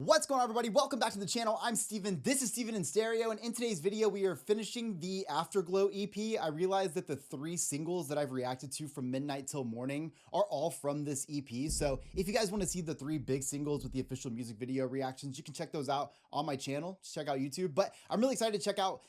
What's going on, everybody? Welcome back to the channel. I'm Steven. This is Steven in Stereo, and in today's video, we are finishing the Afterglow EP. I realized that the 3 singles that I've reacted to from midnight till morning are all from this EP. So if you guys want to see the 3 big singles with the official music video reactions, you can check those out on my channel. Just check out YouTube. But I'm really excited to check out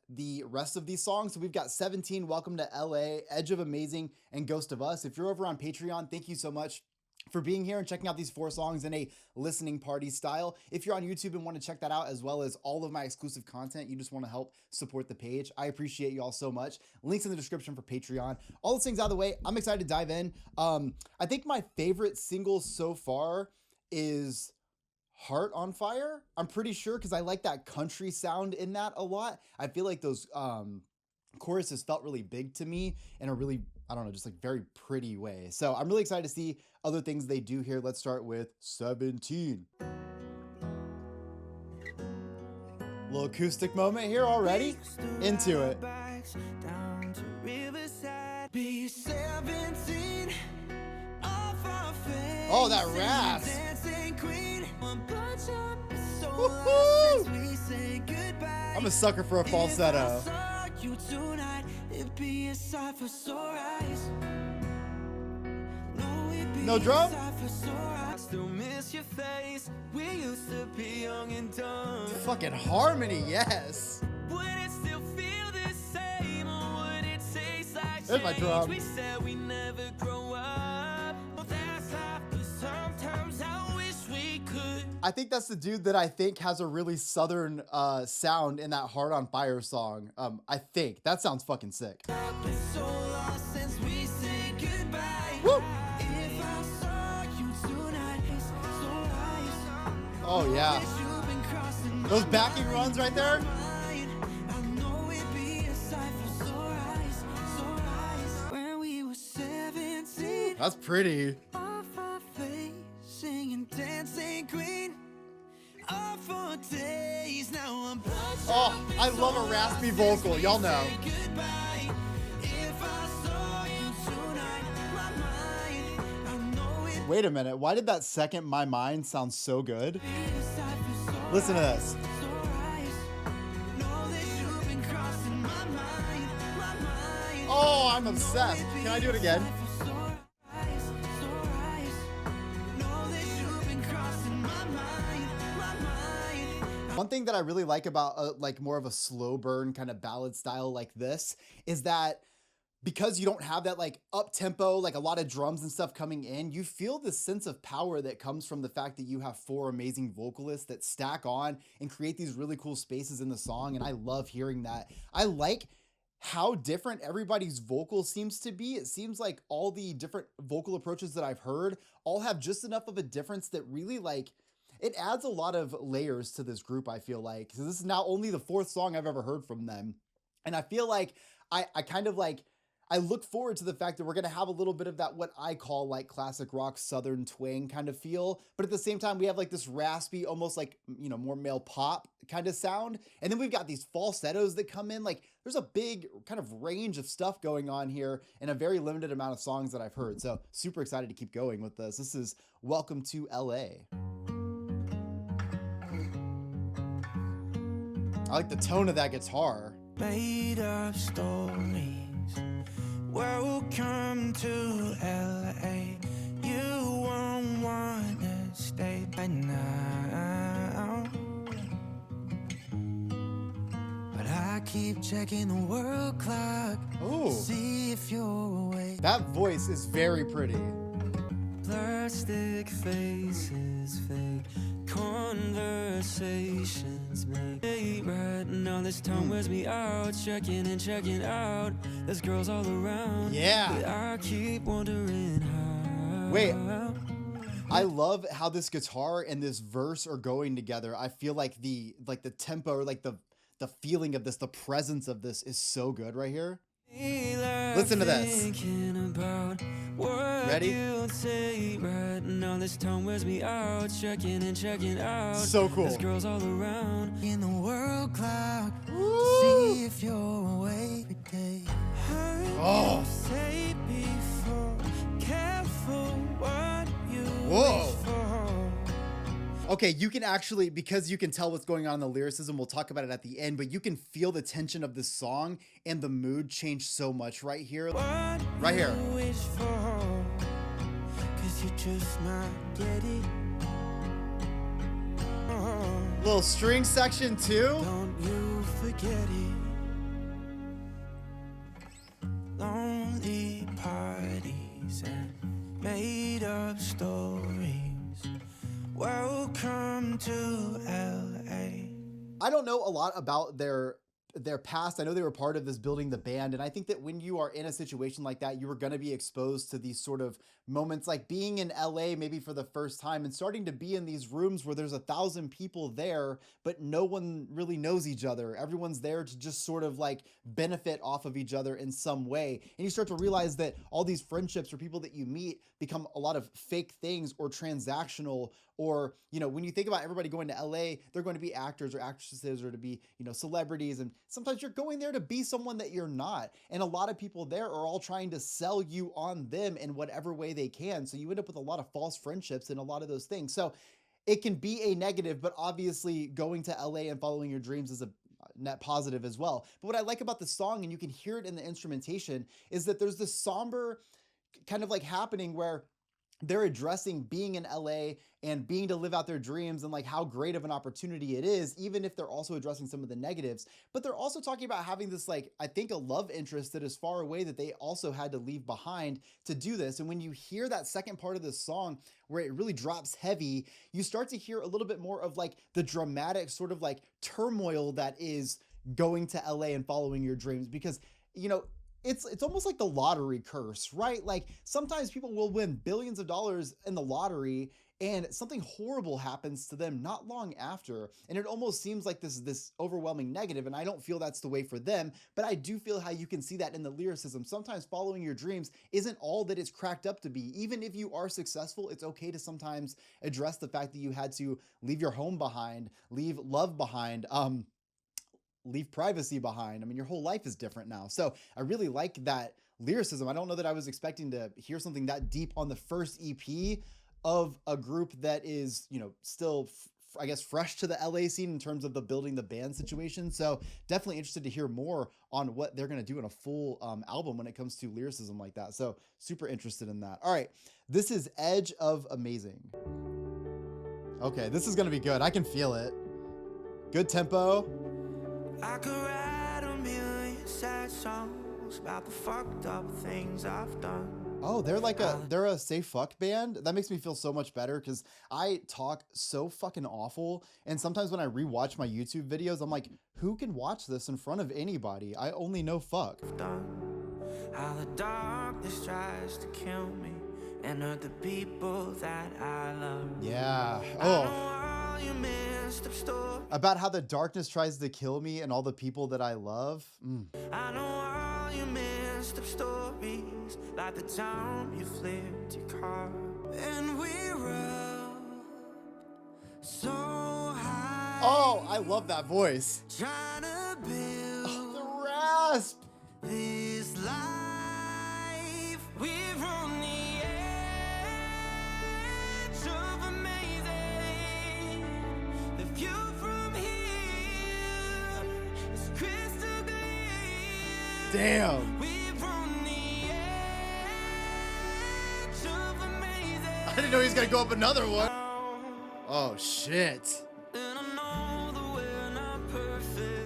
the rest of these songs. So we've got 17, Welcome to LA, Edge of Amazing, and Ghost of Us. If you're over on Patreon, thank you so much for being here and checking out these 4 songs in a listening party style. If you're on YouTube and want to check that out, as well as all of my exclusive content, you just want to help support the page, I appreciate you all so much. Links in the description for Patreon. All those things out of the way, I'm excited to dive in. I think my favorite single so far is Heart on Fire. I'm pretty sure because I like that country sound in that a lot. I feel like those choruses felt really big to me in a really, I don't know, just like very pretty way. So I'm really excited to see other things they do here. Let's start with 17. Little acoustic moment here already. Into it. Oh, that rasp. I'm a sucker for a falsetto. No drum? Fucking harmony, yes. There's my drum. I think that's the dude that I think has a really southern sound in that Heart on Fire song. I think. That sounds fucking sick. Woo! Oh yeah. Those backing runs right there. That's pretty. Oh, I love a raspy vocal, y'all know. Wait a minute, why did that second My Mind sound so good? Listen to this. Oh, I'm obsessed. Can I do it again? One thing that I really like about like more of a slow burn kind of ballad style like this is that because you don't have that like up tempo, like a lot of drums and stuff coming in, you feel this sense of power that comes from the fact that you have 4 amazing vocalists that stack on and create these really cool spaces in the song. And I love hearing that. I like how different everybody's vocal seems to be. It seems like all the different vocal approaches that I've heard all have just enough of a difference that really like, it adds a lot of layers to this group, I feel like. So this is now only the 4th song I've ever heard from them. And I feel like I kind of like, I look forward to the fact that we're gonna have a little bit of that, what I call like classic rock Southern twang kind of feel. But at the same time, we have like this raspy, almost like, you know, more male pop kind of sound. And then we've got these falsettos that come in. Like there's a big kind of range of stuff going on here in a very limited amount of songs that I've heard. So super excited to keep going with this. This is Welcome to LA. I like the tone of that guitar. Made up stories. Welcome to LA. You won't wanna stay by now. But I keep checking the world clock. Ooh. See if you're awake. That voice is very pretty. Plastic faces fake. Conversations make right now. This time wears me out, checking and checking out. There's girls all around. Yeah. But I keep wondering how. Wait. I love how this guitar and this verse are going together. I feel like the tempo or like the feeling of this, the presence of this is so good right here. Listen to this. Ready? Right now, this time wears me out, checking and checking out. So cool. There's girls all around in the world clock. See if you're awake today. Oh. Say before, careful what you whoa. Okay, you can actually, because you can tell what's going on in the lyricism, we'll talk about it at the end, but you can feel the tension of this song and the mood change so much right here. Right here. Wish for, 'cause you just might get it. Little string section too. Don't you forget it. Lonely parties and made up stories. Welcome to LA. I don't know a lot about their past. I know they were part of this building the band, and I think that when you are in a situation like that, you are going to be exposed to these sort of moments, like being in LA maybe for the first time and starting to be in these rooms where there's 1,000 people there, but no one really knows each other. Everyone's there to just sort of like benefit off of each other in some way. And you start to realize that all these friendships or people that you meet become a lot of fake things or transactional. Or, you know, when you think about everybody going to LA, they're going to be actors or actresses or to be, you know, celebrities. And sometimes you're going there to be someone that you're not. And a lot of people there are all trying to sell you on them in whatever way they can. So you end up with a lot of false friendships and a lot of those things. So it can be a negative, but obviously going to LA and following your dreams is a net positive as well. But what I like about the song, and you can hear it in the instrumentation, is that there's this somber kind of like happening where they're addressing being in LA and being to live out their dreams and like how great of an opportunity it is, even if they're also addressing some of the negatives. But they're also talking about having this, like, I think a love interest that is far away that they also had to leave behind to do this. And when you hear that second part of this song where it really drops heavy, you start to hear a little bit more of like the dramatic sort of like turmoil that is going to LA and following your dreams. Because, you know, it's almost like the lottery curse, right? Like sometimes people will win billions of dollars in the lottery and something horrible happens to them not long after. And it almost seems like this overwhelming negative. And I don't feel that's the way for them, but I do feel how you can see that in the lyricism. Sometimes following your dreams isn't all that it's cracked up to be. Even if you are successful, it's okay to sometimes address the fact that you had to leave your home behind, leave love behind, leave privacy behind. I mean, your whole life is different now. So I really like that lyricism. I don't know that I was expecting to hear something that deep on the first EP of a group that is, you know, still, I guess, fresh to the LA scene in terms of the building the band situation. So definitely interested to hear more on what they're going to do in a full album when it comes to lyricism like that. So super interested in that. All right. This is Edge of Amazing. Okay. This is going to be good. I can feel it. Good tempo. I could write a million sad songs about the fucked up things I've done. Oh, they're a safe fuck band. That makes me feel so much better because I talk so fucking awful. And sometimes when I rewatch my YouTube videos, I'm like, who can watch this in front of anybody? I only know fuck. How the darkness tries to kill me and hurt the people that I love. Yeah. Oh. About how the darkness tries to kill me and all the people that I love. I know all you messed up stories, like the time you flipped your car. And we rode so high. Oh, I love that voice. Trying to build the rasp. This life we're on the edge of amazing. The view from here is crystal clear. Damn. We're on the edge of amazing. I didn't know he was gonna go up another one. Oh shit.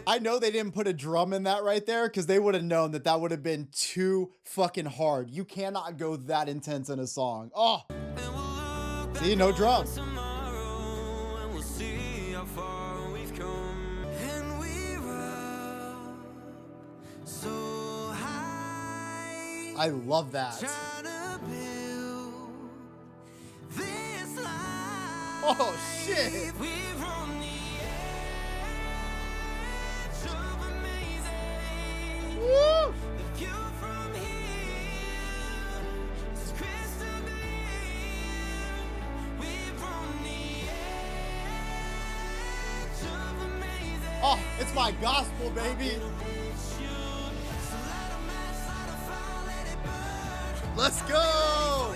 I know they didn't put a drum in that right there because they would have known that that would have been too fucking hard. You cannot go that intense in a song. Oh, see, no drum. I love that. Oh shit. Woo! Oh, it's my gospel, baby. Let's go.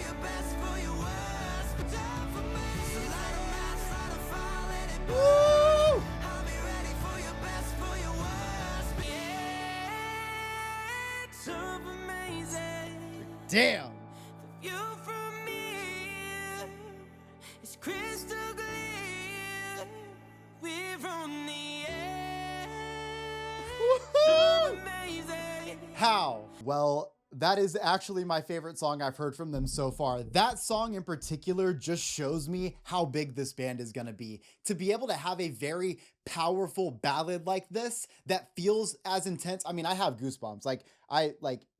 Damn. The view from me is crystal clear. We're on the edge. So amazing. How? Well, that is actually my favorite song I've heard from them so far. That song in particular just shows me how big this band is gonna be. To be able to have a very powerful ballad like this that feels as intense. I mean, I have goosebumps.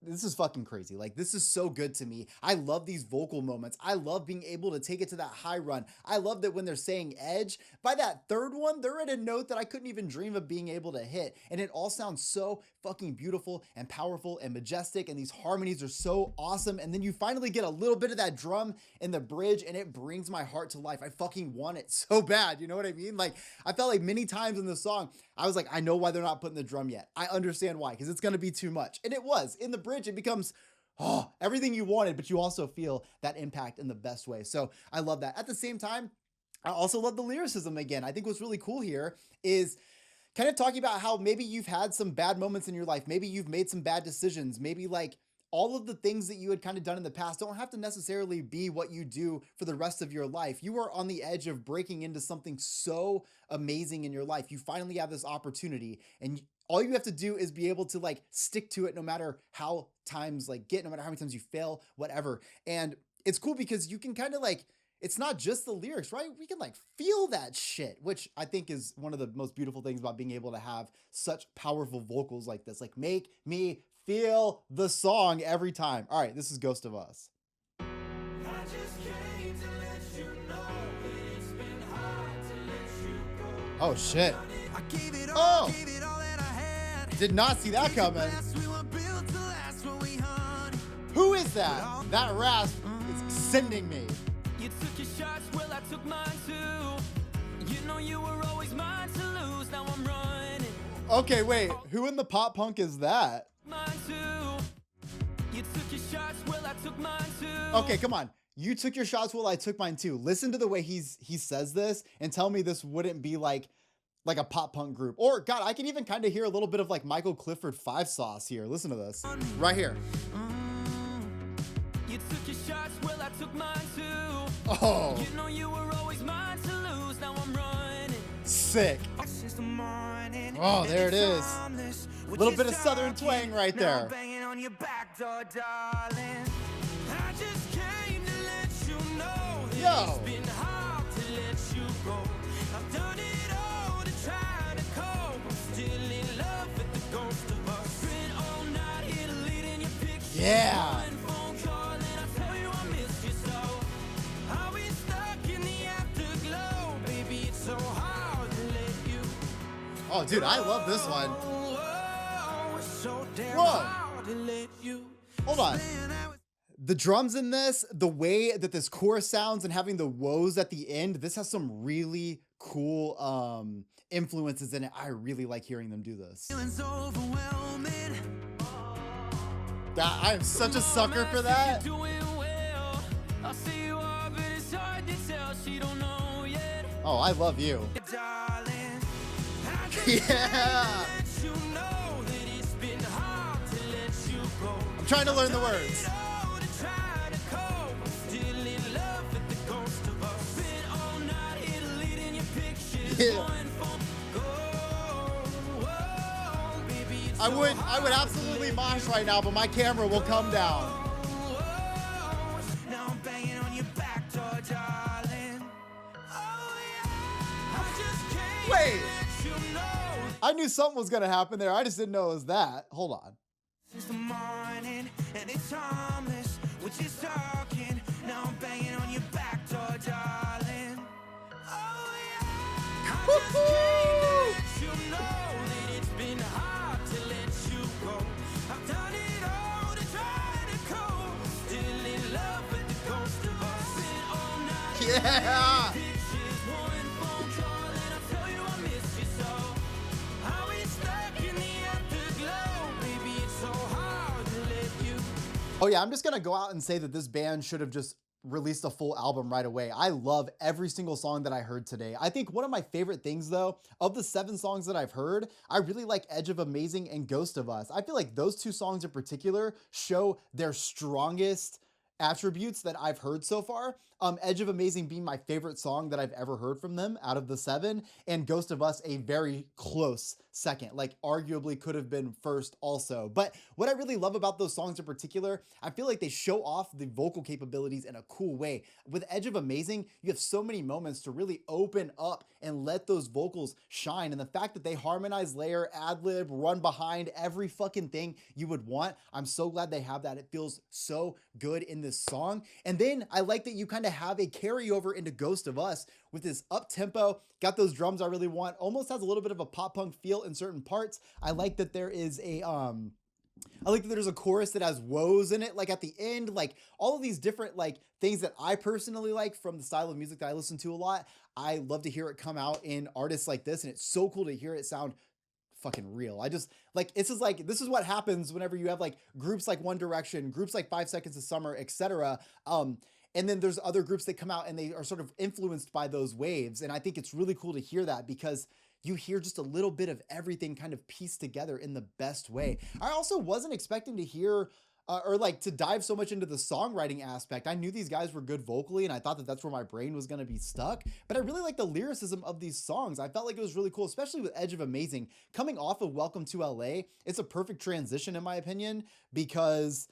This is fucking crazy. Like, this is so good to me. I love these vocal moments. I love being able to take it to that high run. I love that when they're saying edge, by that third one, they're at a note that I couldn't even dream of being able to hit. And it all sounds so fucking beautiful and powerful and majestic. And these harmonies are so awesome. And then you finally get a little bit of that drum in the bridge and it brings my heart to life. I fucking want it so bad. You know what I mean? Like, I felt like many times in the song, I was like, I know why they're not putting the drum yet. I understand why, because it's going to be too much. And it was. In the bridge, it becomes everything you wanted, but you also feel that impact in the best way. So I love that. At the same time, I also love the lyricism again. I think what's really cool here is kind of talking about how maybe you've had some bad moments in your life. Maybe you've made some bad decisions. Maybe like all of the things that you had kind of done in the past don't have to necessarily be what you do for the rest of your life. You are on the edge of breaking into something so amazing in your life. You finally have this opportunity and all you have to do is be able to like stick to it no matter how times like get, no matter how many times you fail, whatever. And it's cool because you can kind of like, it's not just the lyrics, right? We can like feel that shit, which I think is one of the most beautiful things about being able to have such powerful vocals like this. Like, make me feel the song every time. All right, this is Ghost of Us. I just came to let you know that it's been hard to let you go. Oh shit. I gave it all, Oh, gave it all that I had. did not see that coming. We were built to last when we hunt. Who is that? That rasp is sending me. You took your shots, well I took mine too. You know you were always mine to lose. Now I'm running. Okay, wait. Who in the pop punk is that? Mine too. You took your shots, well I took mine too. Okay, come on. You took your shots while I took mine too. Listen to the way he says this and tell me this wouldn't be like a pop punk group. Or God, I can even kind of hear a little bit of like Michael Clifford Five Sauce here. Listen to this. Right here. You took your shots, well I took mine too. Oh, You know you were always mine to lose. Now I'm running. sick. Since the morning, Oh, there it is. A Little bit of southern twang right there. Banging on your back door, darling. I just came to let you know that Yo. it's been hard to let you go. I've done it all to try to cope. I'm still in love with the ghost of us. Spent all night here deleting your pictures. Yeah. One phone call and I tell you I missed you so. Are we stuck in the afterglow? Baby, it's so hard to let you. Oh, dude, I love this one. Oh, it's so damn Whoa. hard to let you. Hold on. Stand out. The drums in this, the way that this chorus sounds and having the woes at the end, this has some really cool influences in it. I really like hearing them do this. Feeling's overwhelming. I am such a sucker for that. You're doing well. I'll see you are, but it's hard to tell. She don't know yet. Oh, I love you. Darling, I just Yeah. let you know that it's been hard to let you go. I'm trying to learn the words. All to try to cope. I'm still in love with the ghost of us. Spent all night here deleting your pictures. Yeah. One phone go. Baby, it's I so would hard absolutely mosh right now, but my camera will come down. now I'm banging on your back door, darling. Oh, yeah. I just can't Wait. let you know. I knew something was gonna happen there. I just didn't know it was that. Hold on. Since the morning, and it's harmless. We're just talking. Now I'm banging on your back door, darling. Oh, yeah. I just can't let you know that it's been hard to let you go. I've done it all to try to cope. Still in love with the ghost of us. Spent all night Yeah. pictures, one phone call, and I'll tell you I miss you so. Are we stuck in the afterglow? Baby, it's so hard to let you. Oh yeah, I'm just gonna go out and say that this band should have just released a full album right away. I love every single song that I heard today. I think one of my favorite things though, of the 7 songs that I've heard, I really like Edge of Amazing and Ghost of Us. I feel like those 2 songs in particular show their strongest attributes that I've heard so far. Edge of Amazing being my favorite song that I've ever heard from them out of the 7, and Ghost of Us a very close second, like arguably could have been first also. But what I really love about those songs in particular, I feel like they show off the vocal capabilities in a cool way. With Edge of Amazing, you have so many moments to really open up and let those vocals shine. And the fact that they harmonize, layer, ad lib, run behind every fucking thing you would want, I'm so glad they have that. It feels so good in this song. And then I like that you kind of have a carryover into Ghost of Us with this up tempo, got those drums I really want, almost has a little bit of a pop punk feel in certain parts. I like that there is a I like that there's a chorus that has woes in it, like at the end, like all of these different like things that I personally like from the style of music that I listen to a lot. I love to hear it come out in artists like this, and it's so cool to hear it sound fucking real. I just like this is what happens whenever you have like groups like One Direction, groups like 5 Seconds of Summer, etc. And then there's other groups that come out and they are sort of influenced by those waves. And I think it's really cool to hear that because you hear just a little bit of everything kind of pieced together in the best way. I also wasn't expecting to hear or like to dive so much into the songwriting aspect. I knew these guys were good vocally and I thought that that's where my brain was going to be stuck, but I really like the lyricism of these songs. I felt like it was really cool, especially with Edge of Amazing coming off of Welcome to LA. It's a perfect transition in my opinion because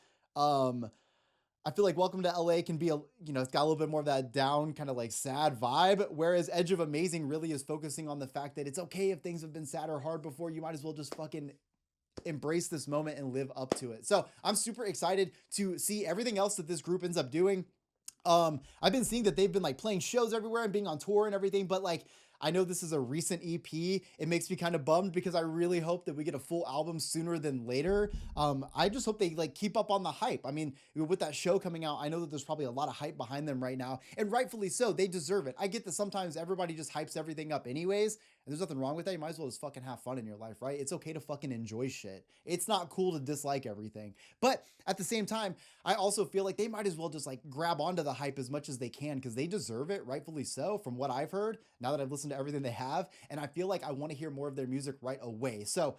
I feel like Welcome to LA can be it's got a little bit more of that down kind of like sad vibe, whereas Edge of Amazing really is focusing on the fact that it's okay if things have been sad or hard before. You might as well just fucking embrace this moment and live up to it. So I'm super excited to see everything else that this group ends up doing. I've been seeing that they've been like playing shows everywhere and being on tour and everything, but like I know this is a recent EP. It makes me kind of bummed because I really hope that we get a full album sooner than later. I just hope they like keep up on the hype. I mean, with that show coming out, I know that there's probably a lot of hype behind them right now, and rightfully so. They deserve it. I get that sometimes everybody just hypes everything up anyways, and there's nothing wrong with that. You might as well just fucking have fun in your life, right? It's okay to fucking enjoy shit. It's not cool to dislike everything. But at the same time, I also feel like they might as well just like grab onto the hype as much as they can because they deserve it, rightfully so, from what I've heard, now that I've listened to everything they have. And I feel like I want to hear more of their music right away. So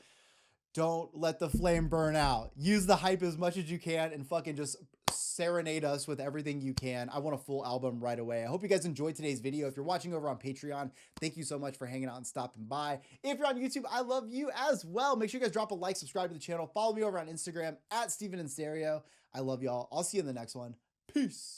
don't let the flame burn out. Use the hype as much as you can and fucking just serenade us with everything you can. I want a full album right away. I hope you guys enjoyed today's video. If you're watching over on Patreon, thank you so much for hanging out and stopping by. If you're on YouTube, I love you as well. Make sure you guys drop a like, subscribe to the channel, follow me over on Instagram at Steven in Stereo. I love y'all. I'll see you in the next one. Peace.